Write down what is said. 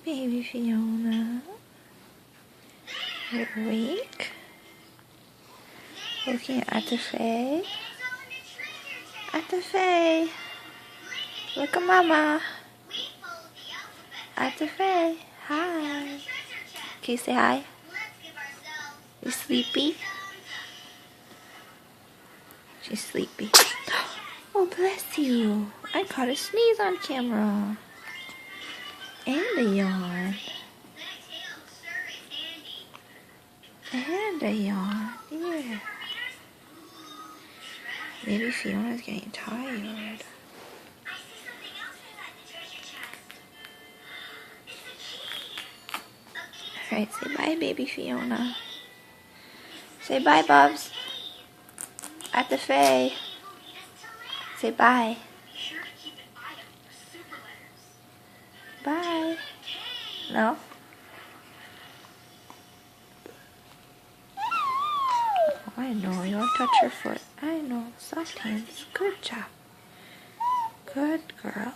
Baby Fiona. You're awake? Looking at the Faye. At the Faye. Look at Mama. At the Faye. Hi. Can you say hi? You sleepy? She's sleepy. Oh, bless you. I caught a sneeze on camera. And a yawn. And a yawn. Yeah. Maybe Fiona's getting tired. Alright, say bye, baby Fiona. Say bye, Bubs. At the Faye. Say bye. Bye. No? Oh, I know. You don't touch your foot. I know. Soft hands. Good job. Good girl.